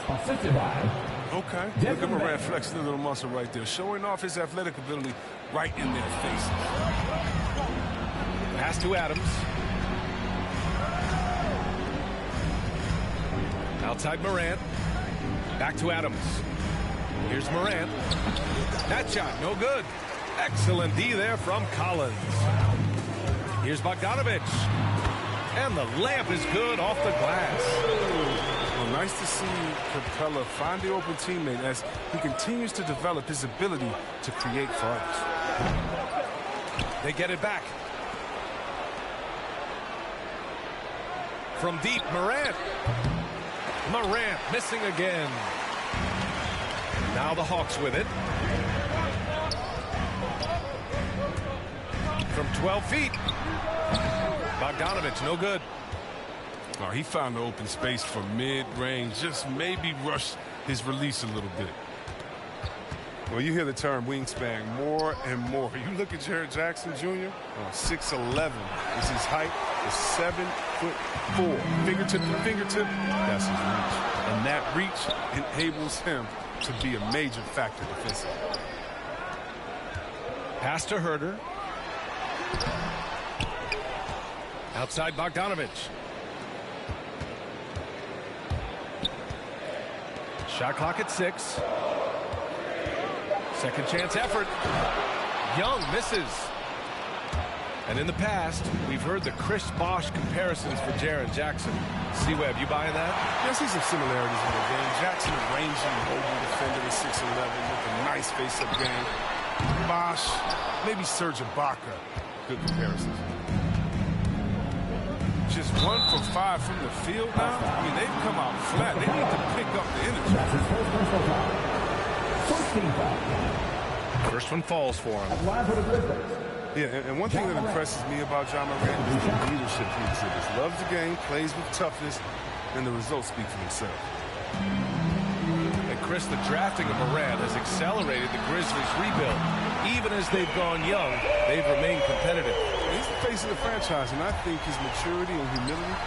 Assisted by... Okay, look at Morant flexing a little muscle right there, showing off his athletic ability right in their faces. Pass to Adams. Outside Morant. Back to Adams. Here's Morant. That shot, no good. Excellent D there from Collins. Here's Bogdanovich. And the layup is good off the glass. Well, nice to see Capella find the open teammate as he continues to develop his ability to create for others. They get it back. From deep, Morant. Morant missing again. Now the Hawks with it. From 12 feet. Bogdanovich, no good. Oh, he found the open space for mid-range. Just maybe rush his release a little bit. Well, you hear the term wingspan more and more. You look at Jared Jackson Jr., 6'11" is his height, is 7'4". Fingertip to fingertip, that's his reach. And that reach enables him to be a major factor defensively. Pass to Herter. Outside Bogdanovich. Shot clock at 6. Second chance effort. Young misses. And in the past, we've heard the Chris Bosh comparisons for Jaren Jackson. C-Web, you buying that? Yeah, I see some similarities in the game. Jackson, a rangy, mobile defender at 6'11", with a nice face-up game. Bosh, maybe Serge Ibaka. Good comparisons. Just 1 for 5 from the field now. I mean, they've come out flat. They need to pick up the energy. That's his first personal foul. 14 foul. First one falls for him. Line for the Grizzlies. Yeah, and one thing that impresses me about John Morant is the leadership he exhibits. Loves the game, plays with toughness, and the results speak for themselves. And Chris, the drafting of Morant has accelerated the Grizzlies' rebuild. Even as they've gone young, they've remained competitive. He's the face of the franchise, and I think his maturity and humility,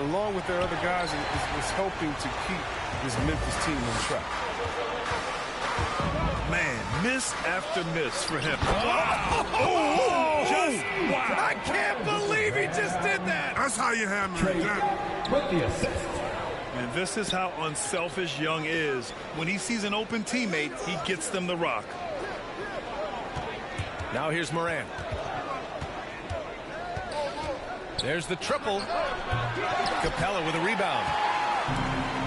along with their other guys, is helping to keep this Memphis team on track. Man, miss after miss for him. Wow. Wow. I can't believe he just did that. That's how you hammer it down. With the assist. And this is how unselfish Young is. When he sees an open teammate, he gets them the rock. Now here's Morant. There's the triple. Capella with a rebound.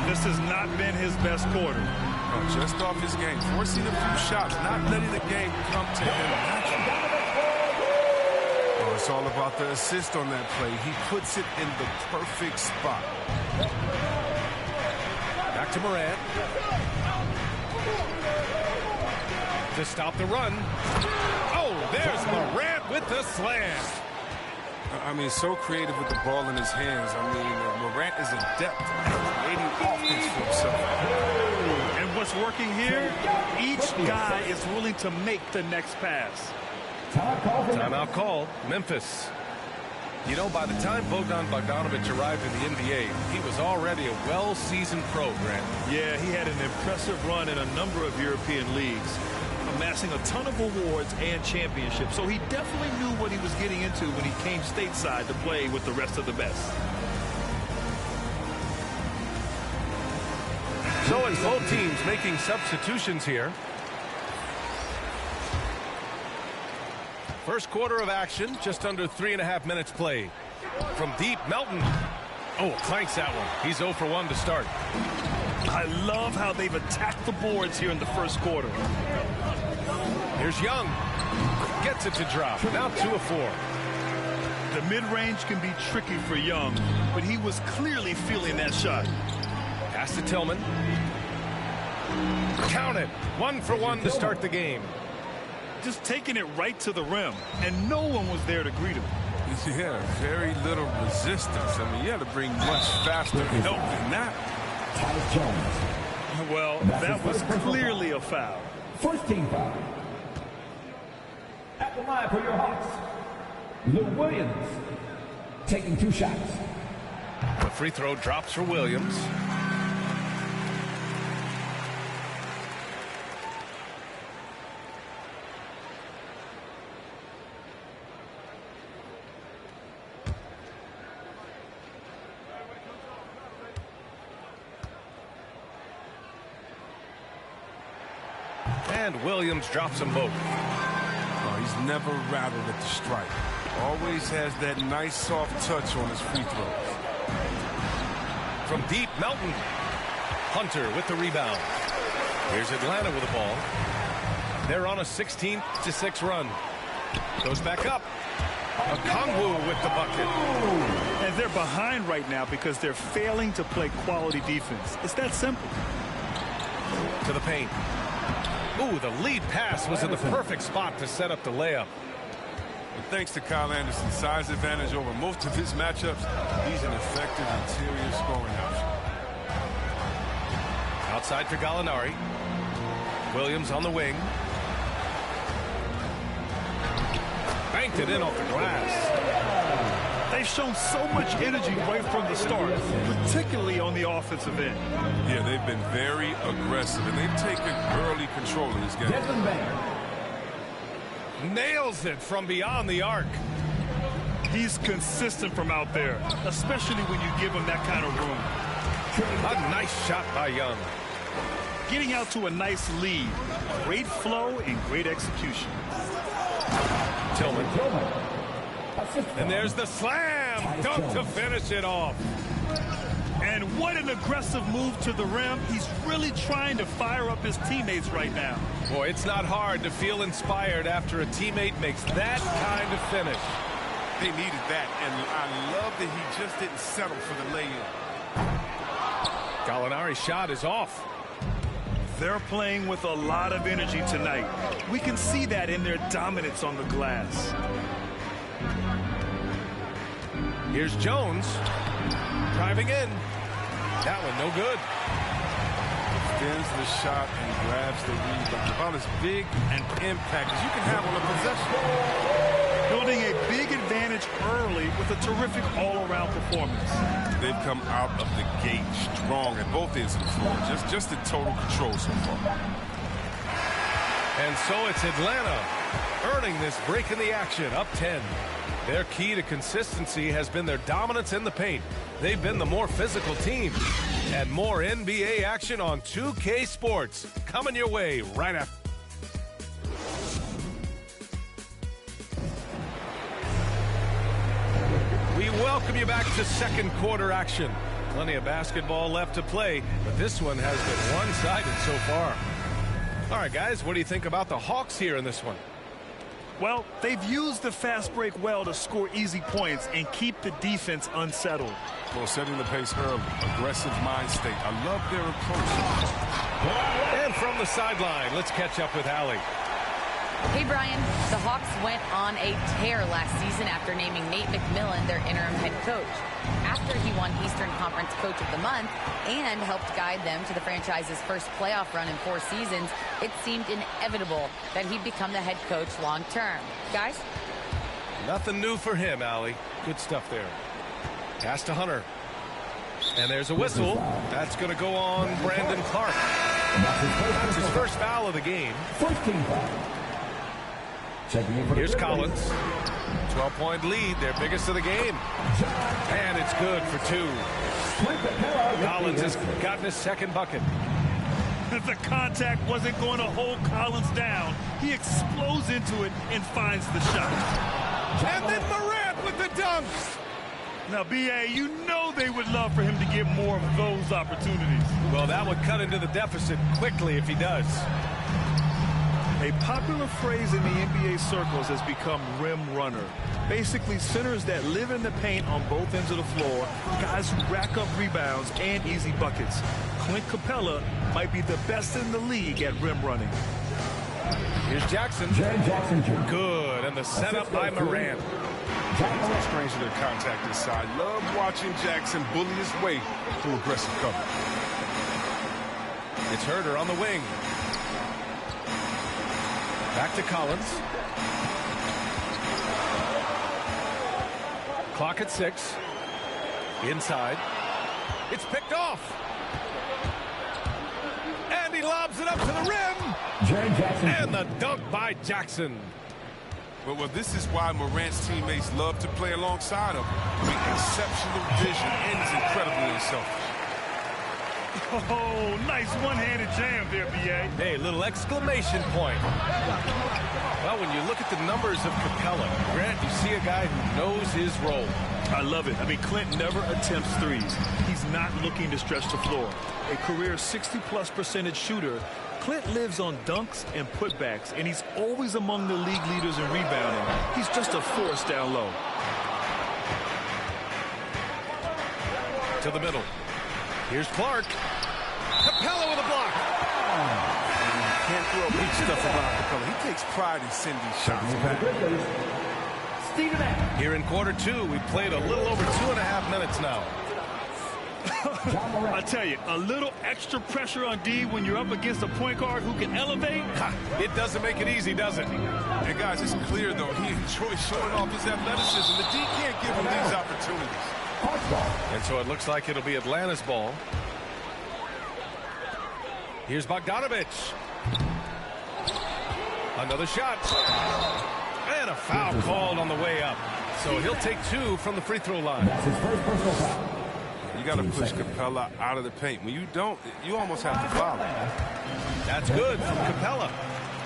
This has not been his best quarter. Just off his game, forcing a few shots, not letting the game come to him naturally. Oh, it's all about the assist on that play. He puts it in the perfect spot. Back to Morant. To stop the run. Oh, there's Morant with the slam. I mean, so creative with the ball in his hands. I mean, Morant is adept at creating offense for himself. And what's working here, each guy is willing to make the next pass. Timeout call, Memphis. You know, by the time Bogdanovich arrived in the NBA, he was already a well-seasoned pro, Grant. Yeah, he had an impressive run in a number of European leagues, amassing a ton of awards and championships. So he definitely knew what he was getting into when he came stateside to play with the rest of the best. So it's both teams making substitutions here. First quarter of action, just under 3.5 minutes played. From deep, Melton. Oh, clanks that one. He's 0 for 1 to start. I love how they've attacked the boards here in the first quarter. Here's Young. Gets it to drop. Now 2 of 4. The mid-range can be tricky for Young, but he was clearly feeling that shot. Pass to Tillman. Count it. 1 for 1 to start the game. Just taking it right to the rim, and no one was there to greet him. Yeah, very little resistance. I mean, you had to bring much faster help than that. Well, that was clearly a foul. First team foul. At the line for your Hawks, Lou Williams taking 2 shots. The free throw drops for Williams. And Williams drops them both. Oh, he's never rattled at the strike. Always has that nice soft touch on his free throws. From deep, Melton. Hunter with the rebound. Here's Atlanta with the ball. They're on a 16-6 run. Goes back up. Okongwu with the bucket. And they're behind right now because they're failing to play quality defense. It's that simple. To the paint. Ooh, the lead pass was in the perfect spot to set up the layup. And thanks to Kyle Anderson's size advantage over most of his matchups, he's an effective interior scoring option. Outside for Gallinari. Williams on the wing. Banked it in off the glass. They've shown so much energy right from the start, particularly on the offensive end. Yeah, they've been very aggressive, and they've taken early control of this game. Nails it from beyond the arc. He's consistent from out there, especially when you give him that kind of room. A nice shot by Young. Getting out to a nice lead. Great flow and great execution. Tillman. And there's the slam dunk to finish it off. And what an aggressive move to the rim. He's really trying to fire up his teammates right now. Boy, it's not hard to feel inspired after a teammate makes that kind of finish. They needed that, and I love that he just didn't settle for the lay-in. Gallinari's shot is off. They're playing with a lot of energy tonight. We can see that in their dominance on the glass. Here's Jones. Driving in. That one no good. Extends the shot and grabs the rebound. About as big an impact as you can have on a possession. Building a big advantage early with a terrific all-around performance. They've come out of the gate strong at both ends of the floor. Just in total control so far. And so it's Atlanta earning this break in the action, up 10. Their key to consistency has been their dominance in the paint. They've been the more physical team. And more NBA action on 2K Sports coming your way right after. We welcome you back to second quarter action. Plenty of basketball left to play, but this one has been one-sided so far. All right, guys, what do you think about the Hawks here in this one? Well, they've used the fast break well to score easy points and keep the defense unsettled. Well, setting the pace early, aggressive mind state. I love their approach. And from the sideline, let's catch up with Allie. Hey, Brian. The Hawks went on a tear last season after naming Nate McMillan their interim head coach. After he won Eastern Conference Coach of the Month and helped guide them to the franchise's first playoff run in 4 seasons, it seemed inevitable that he'd become the head coach long term. Guys? Nothing new for him, Allie. Good stuff there. Pass to Hunter. And there's a whistle. That's going to go on Brandon Clark. That's his first foul of the game. Here's Collins. 12-point lead, their biggest of the game. And it's good for 2. Collins has gotten his second bucket. The contact wasn't going to hold Collins down. He explodes into it and finds the shot. And then Morant with the dunk. Now, B.A., you know they would love for him to get more of those opportunities. Well, that would cut into the deficit quickly if he does. A popular phrase in the NBA circles has become rim runner. Basically, centers that live in the paint on both ends of the floor, guys who rack up rebounds and easy buckets. Clint Capella might be the best in the league at rim running. Here's Jackson. Good, and the setup by Morant. It's strange to their contact inside. Love watching Jackson bully his way through aggressive cover. It's Herter on the wing. Back to Collins. Clock at 6. Inside. It's picked off. And he lobs it up to the rim. And the dunk by Jackson. Well, this is why Morant's teammates love to play alongside him. I mean, exceptional vision and he's incredibly unselfish. Oh, nice one-handed jam there, B.A. Hey, little exclamation point. Well, when you look at the numbers of Capella, Grant, you see a guy who knows his role. I love it. I mean, Clint never attempts threes. He's not looking to stretch the floor. A career 60+% shooter, Clint lives on dunks and putbacks, and he's always among the league leaders in rebounding. He's just a force down low. To the middle. Here's Clark. Capella with a block. Can't throw big stuff about Capella. He takes pride in sending shots. Here in quarter two, we played a little over 2.5 minutes now. I tell you, a little extra pressure on D when you're up against a point guard who can elevate. It doesn't make it easy, does it? And guys, it's clear, though, he enjoys showing off his athleticism. The D can't give him these opportunities. And so it looks like it'll be Atlanta's ball. Here's Bogdanovich. Another shot. And a foul called on the way up. So he'll take 2 from the free throw line. That's his first personal foul. You got to push Capella out of the paint. When you don't, you almost have to foul. That's good from Capella.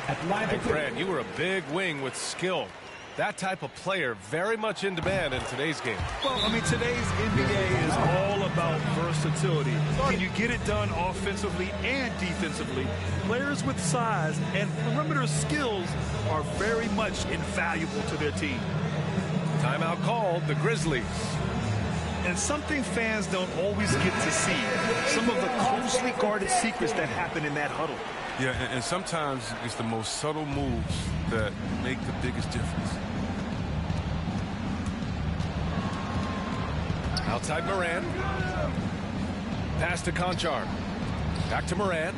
Atlanta. Hey, Brad, you were a big wing with skill. That type of player very much in demand in today's game. Well, I mean, today's NBA is all about versatility. Can you get it done offensively and defensively? Players with size and perimeter skills are very much invaluable to their team. Timeout called, the Grizzlies. And something fans don't always get to see, some of the closely guarded secrets that happen in that huddle. Yeah, and sometimes it's the most subtle moves that make the biggest difference. Outside Moran. Pass to Conchar. Back to Moran.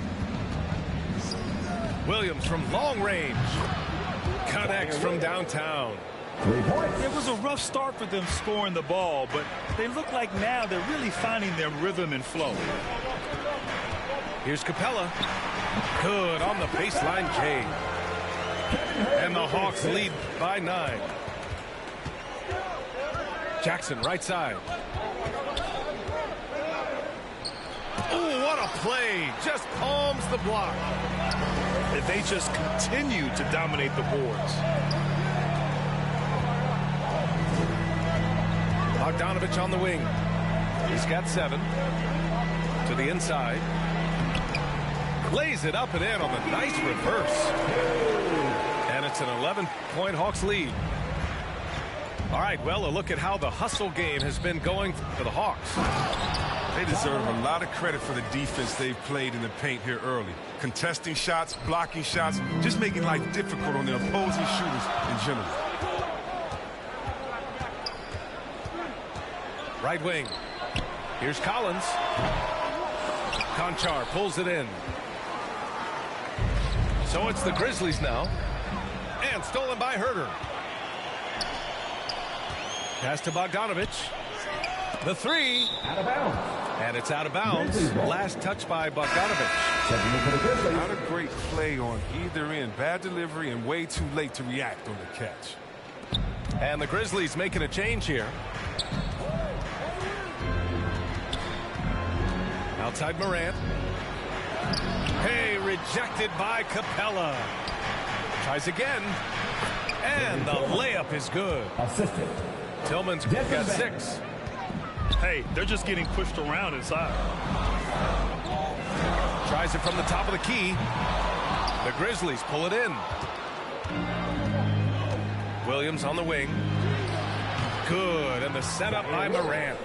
Williams from long range. Connects from downtown. 3 points. It was a rough start for them scoring the ball, but they look like now they're really finding their rhythm and flow. Here's Capella. Good on the baseline, Jay. And the Hawks lead by 9. Jackson, right side. Oh, what a play. Just palms the block. And they just continue to dominate the boards. Bogdanovich on the wing. He's got 7. To the inside. Lays it up and in on the nice reverse. And it's an 11-point Hawks lead. All right, well, a look at how the hustle game has been going for the Hawks. They deserve a lot of credit for the defense they've played in the paint here early. Contesting shots, blocking shots, just making life difficult on the opposing shooters in general. Right wing. Here's Collins. Conchar pulls it in. So it's the Grizzlies now. And stolen by Herter. Pass to Bogdanovich. The 3. Out of bounds. And it's out of bounds. Last touch by Bogdanovich. Not a great play on either end. Bad delivery and way too late to react on the catch. And the Grizzlies making a change here. Outside Morant. Hey, rejected by Capella. Tries again. And the layup is good. Assisted. Tillman's got 6. Hey, they're just getting pushed around inside. Tries it from the top of the key. The Grizzlies pull it in. Williams on the wing. Good, and the setup by Morant.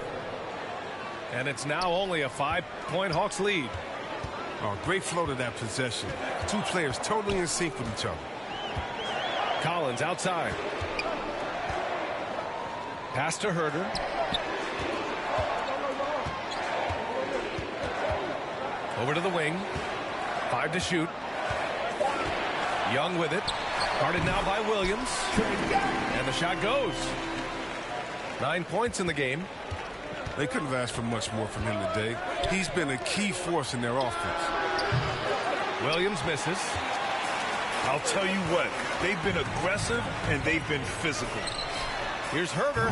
And it's now only a 5-point Hawks lead. Oh, great flow to that possession. Two players totally in sync with each other. Collins outside. Pass to Herter. Over to the wing. 5 to shoot. Young with it. Guarded now by Williams. And the shot goes. 9 points in the game. They couldn't have asked for much more from him today. He's been a key force in their offense. Williams misses. I'll tell you what, they've been aggressive and they've been physical. Here's Herter.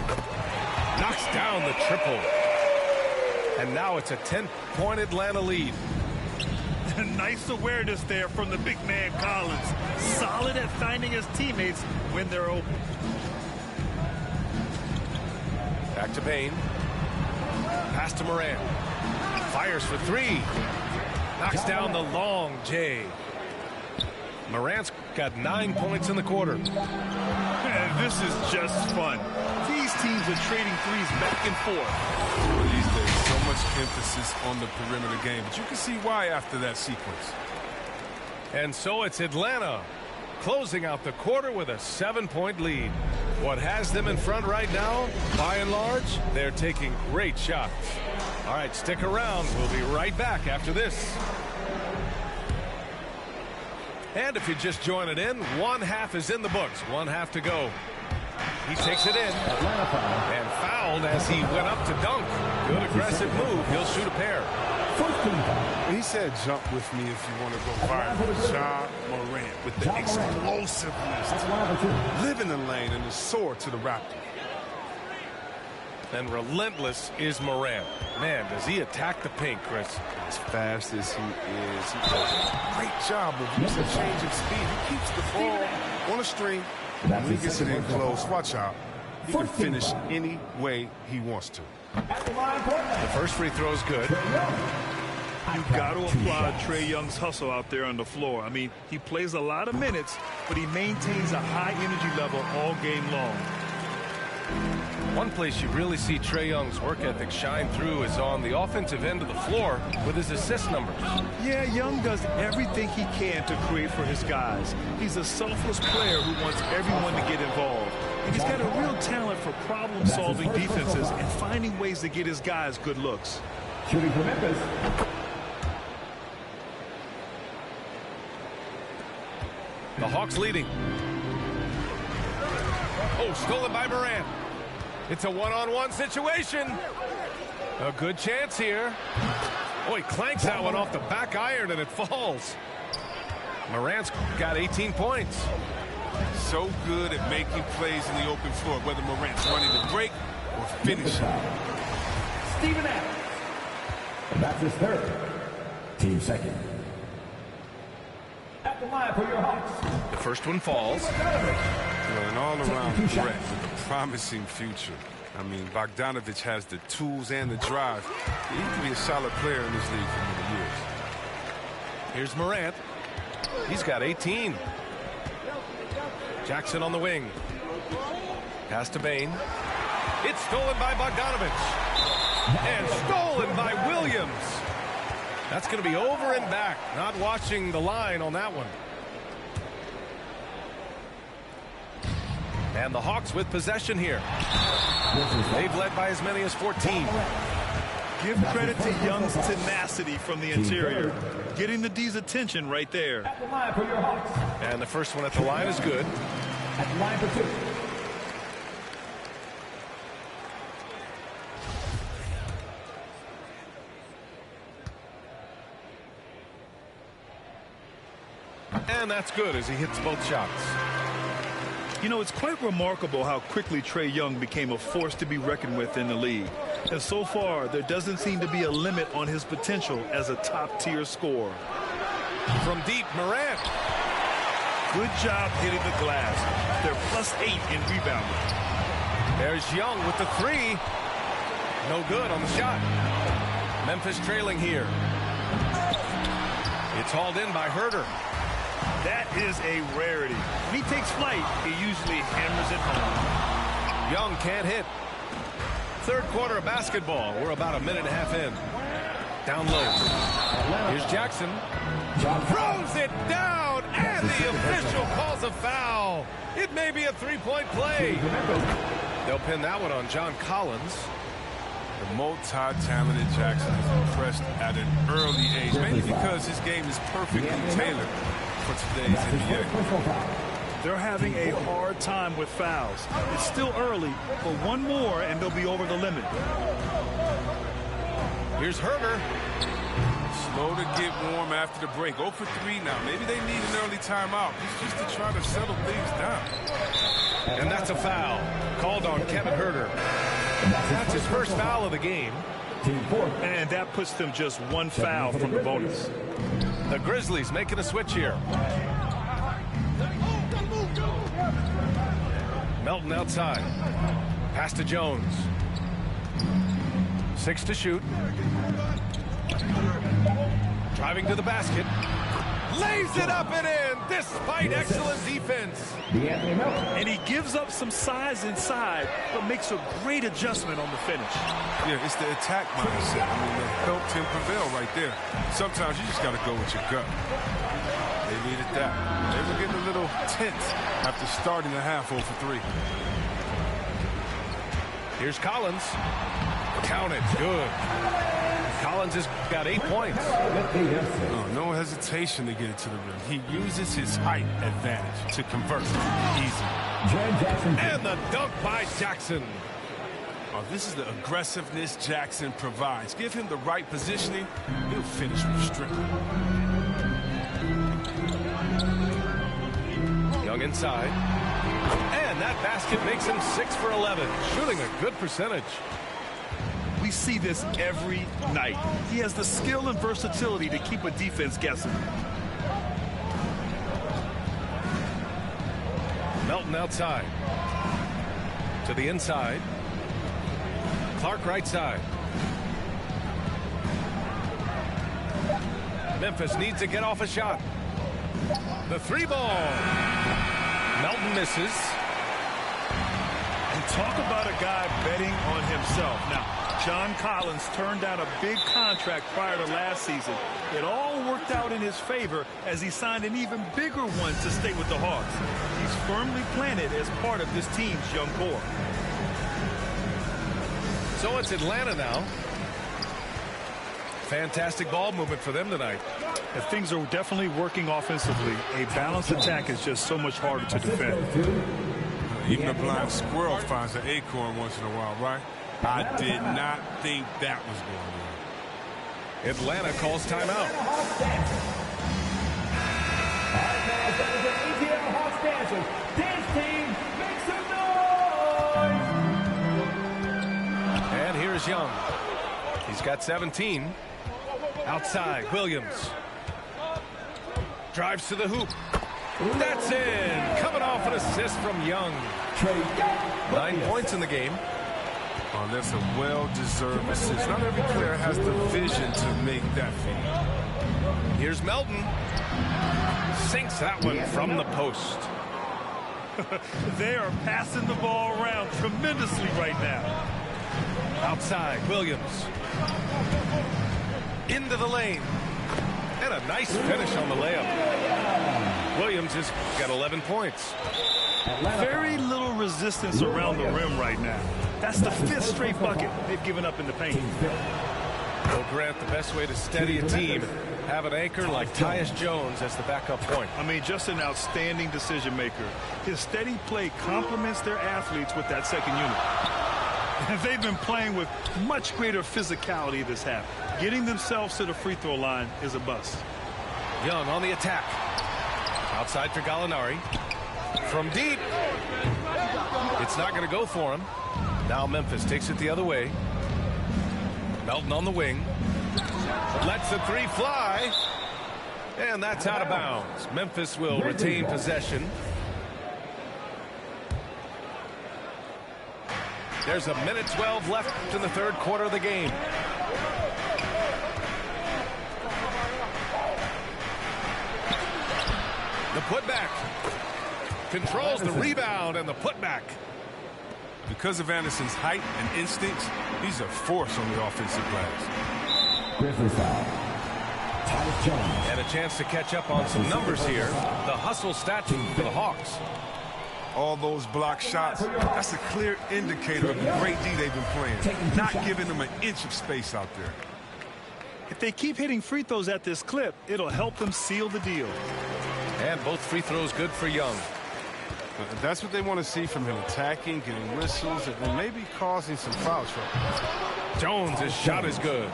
Knocks down the triple. And now it's a 10-point Atlanta lead. Nice awareness there from the big man Collins. Solid at finding his teammates when they're open. Back to Bain. Pass to Morant. Fires for three. Knocks down the long J. Morant's got 9 points in the quarter. Man, this is just fun. These teams are trading threes back and forth. These days, so much emphasis on the perimeter game, but you can see why after that sequence. And so it's Atlanta closing out the quarter with a 7-point lead. What has them in front right now, by and large, they're taking great shots. All right, stick around. We'll be right back after this. And if you're just joining in, one half is in the books. One half to go. He takes it in and fouled as he went up to dunk. Good aggressive move. He'll shoot a pair. He said jump with me if you want to go viral. Ja Morant with the explosiveness to live in the lane and to soar to the Raptors. And relentless is Morant. Man, does he attack the paint, Chris. As fast as he is, he does a great job of using change of speed. He keeps the ball on a string. When he gets it in close, watch out. He can finish any way he wants to. The first free throw is good. You've got to applaud Trae Young's hustle out there on the floor. I mean, he plays a lot of minutes, but he maintains a high energy level all game long. One place you really see Trae Young's work ethic shine through is on the offensive end of the floor with his assist numbers. Yeah, Young does everything he can to create for his guys. He's a selfless player who wants everyone to get involved. And he's got a real talent for problem-solving defenses and finding ways to get his guys good looks. Shooting for Memphis. The Hawks leading. Oh, stolen by Morant. It's a one-on-one situation. A good chance here. Oh, he clanks that one off the back iron and it falls. Morant's got 18 points. So good at making plays in the open floor, whether Morant's running the break or finishing. Steven Adams. That's his third. Team second. At the line for your Hawks. The first one falls. An all-around threat with a promising future. I mean, Bogdanovich has the tools and the drive. He can be a solid player in this league for many years. Here's Morant. He's got 18. Jackson on the wing. Pass to Bain. It's stolen by Bogdanovich. And stolen by Williams. That's going to be over and back. Not watching the line on that one. And the Hawks with possession here. They've led by as many as 14. Give credit to Young's tenacity from the interior. Getting the D's attention right there. At the line for your Hawks. And the first one at the line is good. At the line for two. And that's good as he hits both shots. You know, it's quite remarkable how quickly Trae Young became a force to be reckoned with in the league. And so far, there doesn't seem to be a limit on his potential as a top-tier scorer. From deep, Morant. Good job hitting the glass. They're +8 in rebounding. There's Young with the three. No good on the shot. Memphis trailing here. It's hauled in by Herter. That is a rarity. When he takes flight, he usually hammers it home. Young can't hit. Third quarter of basketball. We're about a minute and a half in. Down low. Here's Jackson. Throws it down, and the official calls a foul. It may be a three-point play. They'll pin that one on John Collins. The multi-talented Jackson is impressed at an early age, mainly because his game is perfectly tailored for today's NBA. They're having a hard time with fouls. It's still early, but one more and they'll be over the limit. Here's Herter. Slow to get warm after the break. 0 for 3 now. Maybe they need an early timeout. It's just to try to settle things down. And that's a foul called on Kevin Herter. That's his first foul of the game. Team 4. And that puts them just one foul from the bonus. The Grizzlies making a switch here. Melton outside. Pass to Jones. 6 to shoot. Driving to the basket. Lays it up and in despite excellent defense. And he gives up some size inside, but makes a great adjustment on the finish. Yeah, it's the attack mindset. I mean, that helped him prevail right there. Sometimes you just got to go with your gut. They needed that. They were getting a little tense after starting the half 0 for 3. Here's Collins. Count it. Good. Collins has got 8 points. Oh, no hesitation to get it to the rim. He uses his height advantage to convert. Easy. And the dunk by Jackson. Oh, this is the aggressiveness Jackson provides. Give him the right positioning, he'll finish with strength. Young inside. And that basket makes him 6 for 11. Shooting a good percentage. We see this every night. He has the skill and versatility to keep a defense guessing. Melton outside. To the inside. Clark right side. Memphis needs to get off a shot. The 3-ball. Melton misses. And talk about a guy betting on himself. Now, John Collins turned down a big contract prior to last season. It all worked out in his favor as he signed an even bigger one to stay with the Hawks. He's firmly planted as part of this team's young core. So it's Atlanta now. Fantastic ball movement for them tonight. If things are definitely working offensively, a balanced attack is just so much harder to defend. Even a blind squirrel finds an acorn once in a while, right? I did not think that was going on. Atlanta calls timeout. And here's Young. He's got 17. Outside, Williams. Drives to the hoop. That's in. Coming off an assist from Young. 9 points in the game. Oh, that's a well-deserved assist. Not every player has the vision to make that feed. Here's Melton. Sinks that one from the post. They are passing the ball around tremendously right now. Outside, Williams. Into the lane. And a nice finish on the layup. Williams has got 11 points. Very little resistance around the rim right now. That's the 5th straight bucket they've given up in the paint. Well, Grant, the best way to steady a team, have an anchor like Tyus Jones as the backup point. I mean, just an outstanding decision maker. His steady play complements their athletes with that second unit. And they've been playing with much greater physicality this half. Getting themselves to the free throw line is a bust. Young on the attack. Outside for Gallinari. From deep. It's not going to go for him. Now Memphis takes it the other way. Melton on the wing. Lets the 3 fly. And that's out of bounds. Memphis will retain possession. There's a minute 12 left in the 3rd quarter of the game. The putback. Controls the rebound and the putback. Because of Anderson's height and instincts, he's a force on the offensive glass. And a chance to catch up on some numbers here. The hustle stat for the Hawks. All those block shots, that's a clear indicator of the great D they've been playing. Not giving them an inch of space out there. If they keep hitting free throws at this clip, it'll help them seal the deal. And both free throws good for Young. That's what they want to see from him, attacking, getting whistles, and maybe causing some foul trouble. Jones, his shot is good.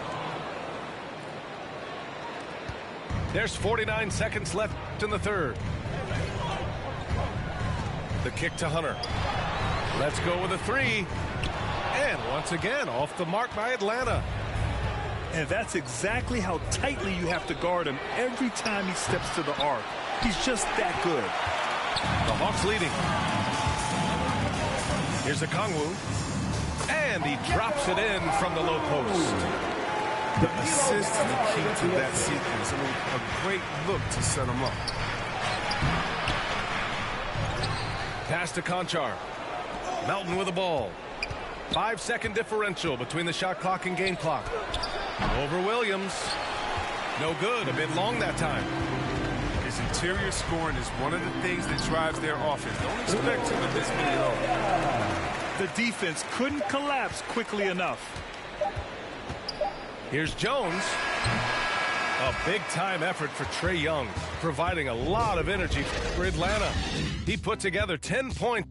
There's 49 seconds left in the 3rd. The kick to Hunter. Let's go with a 3. And once again, off the mark by Atlanta. And that's exactly how tightly you have to guard him every time he steps to the arc. He's just that good. The Hawks leading. Here's Okongwu. And he drops it in from the low post. The assist is the key to that sequence. I mean, a great look to set him up. Pass to Conchar. Melton with the ball. 5-second differential between the shot clock and game clock. Over Williams. No good. A bit long that time. His interior scoring is one of the things that drives their offense. Don't expect him to miss many at all. The defense couldn't collapse quickly enough. Here's Jones. A big-time effort for Trae Young, providing a lot of energy for Atlanta. He put together 10 points.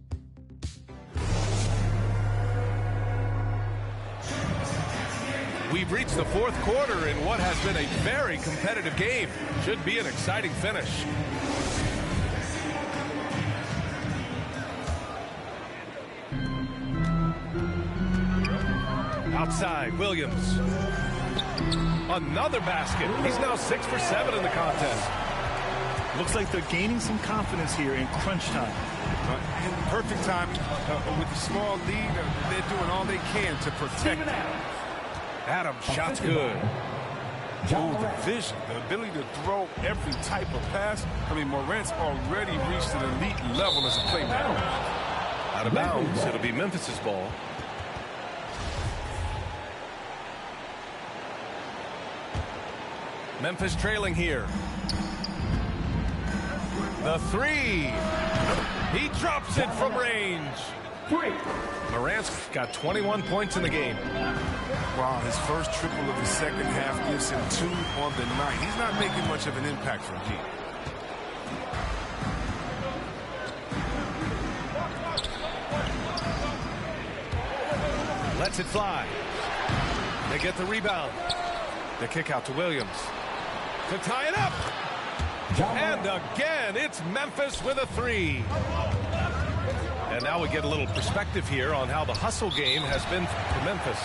We've reached the fourth quarter in what has been a very competitive game. Should be an exciting finish. Outside, Williams. Another basket. He's now 6 for 7 in the contest. Looks like they're gaining some confidence here in crunch time. In perfect time, with a small lead, they're doing all they can to protect it. Adams, shot's good. Oh, the vision, the ability to throw every type of pass. I mean, Morant's already reached an elite level as a playmaker. Out of bounds. It'll be Memphis's ball. Memphis trailing here. The three. He drops it from range. Morant's got 21 points in the game. Wow, his first triple of the second half gives him 2 on the night. He's not making much of an impact from deep. Lets it fly. They get the rebound. The kick out to Williams. To tie it up. And again, it's Memphis with a three. And now we get a little perspective here on how the hustle game has been for Memphis.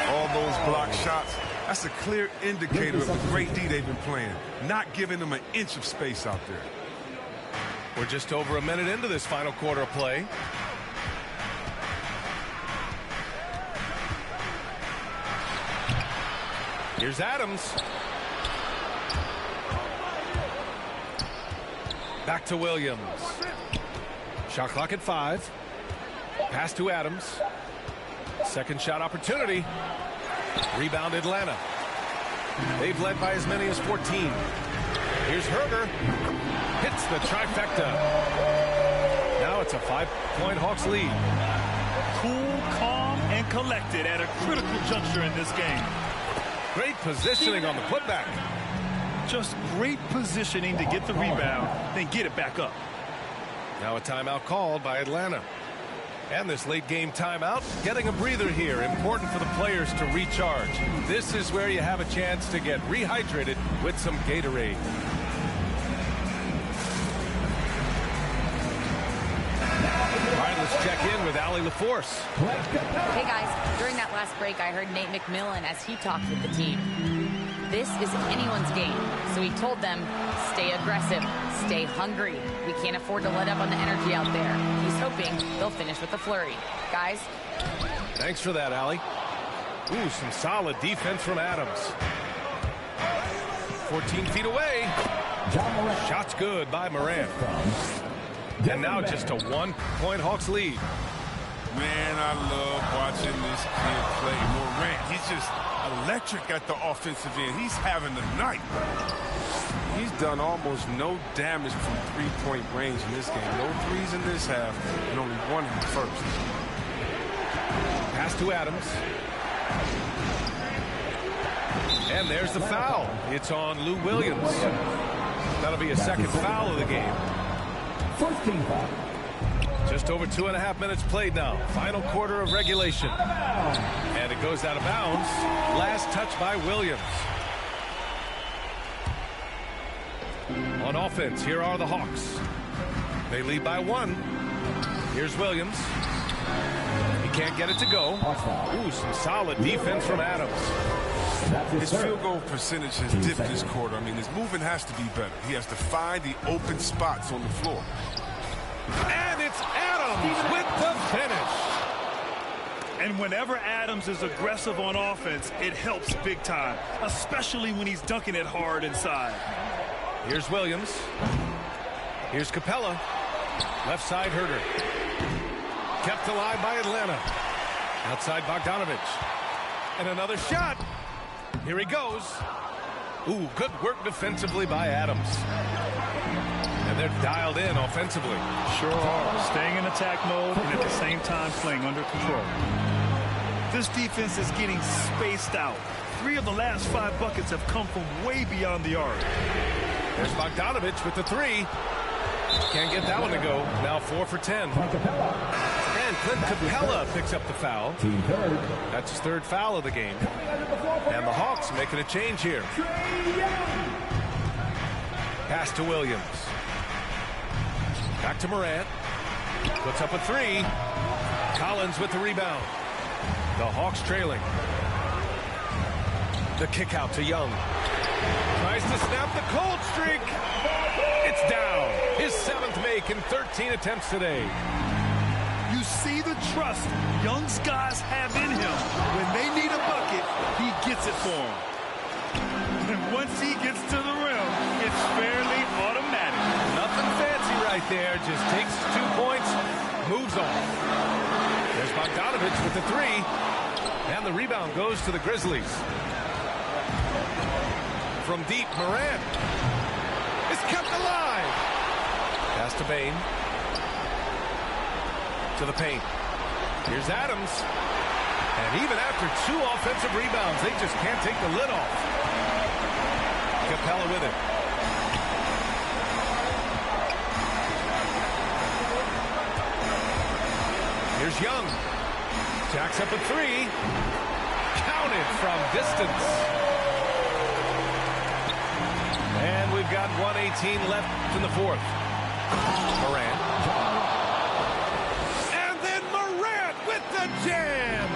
All those block shots, that's a clear indicator of the great D they've been playing. Not giving them an inch of space out there. We're just over a minute into this final quarter of play. Here's Adams. Back to Williams. Shot clock at 5. Pass to Adams. Second shot opportunity. Rebound Atlanta. They've led by as many as 14. Here's Herder. Hits the trifecta. Now it's a 5-point Hawks lead. Cool, calm, and collected at a critical juncture in this game. Great positioning on the putback. Just great positioning to get the rebound, then get it back up. Now a timeout called by Atlanta. And this late game timeout, getting a breather here. Important for the players to recharge. This is where you have a chance to get rehydrated with some Gatorade. All right, let's check in with Allie LaForce. Hey guys, during that last break, I heard Nate McMillan as he talked with the team. This is anyone's game, so he told them, stay aggressive, stay hungry. We can't afford to let up on the energy out there. He's hoping they'll finish with a flurry. Guys? Thanks for that, Allie. Ooh, some solid defense from Adams. 14 feet away. Shot's good by Morant. And now just a 1-point Hawks lead. Man, I love watching this kid play. Morant, he's just electric at the offensive end. He's having a night. He's done almost no damage from three-point range in this game. No threes in this half, and only one in the first. Pass to Adams. And there's the foul. It's on Lou Williams. That'll be a second foul of the game. First team foul. Just over 2.5 minutes played now. Final quarter of regulation. And it goes out of bounds. Last touch by Williams. On offense, here are the Hawks. They lead by 1. Here's Williams. He can't get it to go. Ooh, some solid defense from Adams. His field goal percentage has dipped this quarter. I mean, his movement has to be better. He has to find the open spots on the floor. And it's Adams with the finish. And whenever Adams is aggressive on offense, it helps big time, especially when he's dunking it hard inside. Here's Williams. Here's Capella. Left side Herder. Kept alive by Atlanta. Outside Bogdanovich. And another shot. Here he goes. Ooh, good work defensively by Adams. And they're dialed in offensively. Sure are. Staying in attack mode and at the same time playing under control. This defense is getting spaced out. 3 of the last 5 buckets have come from way beyond the arc. There's Bogdanovich with the 3. Can't get that one to go. Now 4 for 10. And Clint Capella picks up the foul. That's his 3rd foul of the game. And the Hawks making a change here. Pass to Williams. Back to Morant. Puts up a 3. Collins with the rebound. The Hawks trailing. The kick out to Young. Tries to snap the cold streak. It's down. His 7th make in 13 attempts today. You see the trust Young's guys have in him. When they need a bucket, he gets it for them. And once he gets to the rim, it's fairly automatic. Nothing fancy right there. Just takes 2 points, moves on. There's Bogdanovich with the 3. And the rebound goes to the Grizzlies. From deep, Morant is kept alive. Pass to Bane. To the paint. Here's Adams. And even after 2 offensive rebounds, they just can't take the lid off. Capella with it. Here's Young. Jacks up a 3. Counted from distance. And we've got 1:18 left in the 4th. Morant. And then Morant with the jam.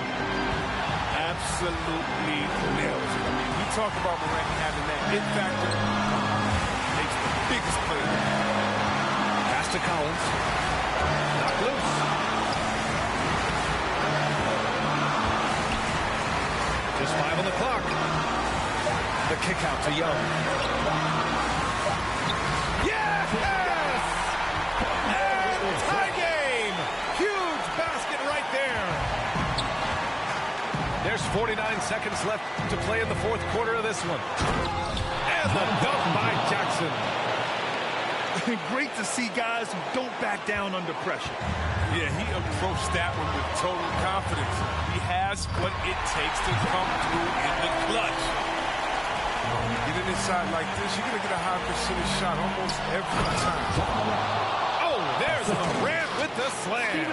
Absolutely nails it. I mean, we talk about Morant having that it factor. Makes the biggest play. Pass to Collins. Knocked loose. Just 5 on the clock. The kick out to Young. Yes! And tie game! Huge basket right there. There's 49 seconds left to play in the 4th quarter of this one. And the dunk by Jackson. Great to see guys who don't back down under pressure. Yeah, he approached that one with total confidence. He has what it takes to come through in the clutch. Getting inside like this, you're going to get a high percentage shot almost every time. Oh, there's Morant with the slam.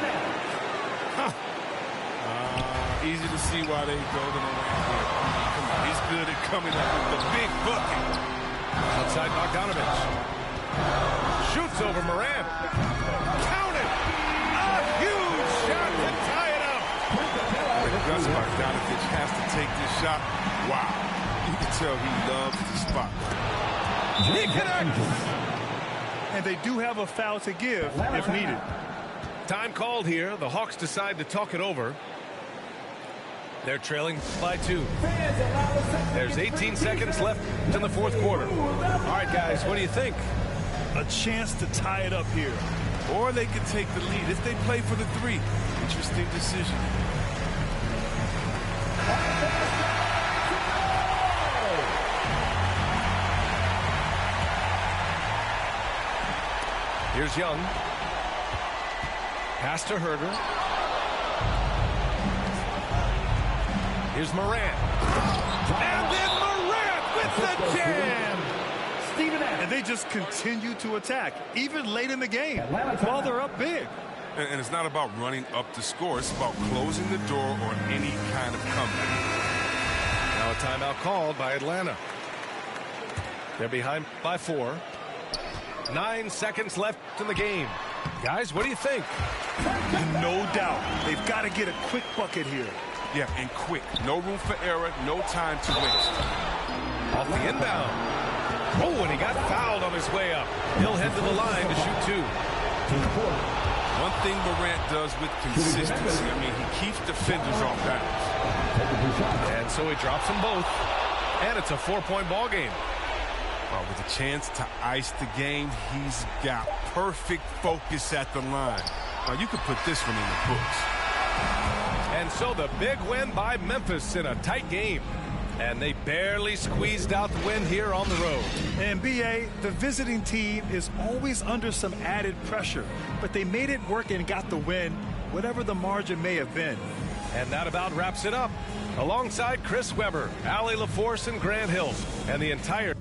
Easy to see why they go to Morant. Come on, he's good at coming up with the big bucket. Outside Bogdanovich. Shoots over Morant. Count it! A huge shot to tie it up. Gus Bogdanovich has to take this shot. Wow. You can tell he loves the spot. He connects. And they do have a foul to give if needed. Time called here. The Hawks decide to talk it over. They're trailing by 2. There's 18 seconds left in the 4th quarter. All right, guys, what do you think? A chance to tie it up here. Or they could take the lead if they play for the 3. Interesting decision. Here's Young. Pass to Herder. Here's Morant. And then Morant with the jam. And they just continue to attack, even late in the game, while they're up big. And it's not about running up the score. It's about closing the door on any kind of comeback. Now a timeout called by Atlanta. They're behind by 4. 9 seconds left in the game. Guys, what do you think? No doubt. They've got to get a quick bucket here. Yeah, and quick. No room for error, no time to waste. Off the inbound. Oh, and he got fouled on his way up. He'll head to the line to shoot 2. One thing Morant does with consistency, I mean, he keeps defenders off balance. And so he drops them both. And it's a 4-point ball game. With a chance to ice the game, he's got perfect focus at the line. Now, you could put this one in the books. And so the big win by Memphis in a tight game. And they barely squeezed out the win here on the road. And B.A., the visiting team is always under some added pressure, but they made it work and got the win, whatever the margin may have been. And that about wraps it up. Alongside Chris Webber, Allie LaForce, and Grant Hill, and the entire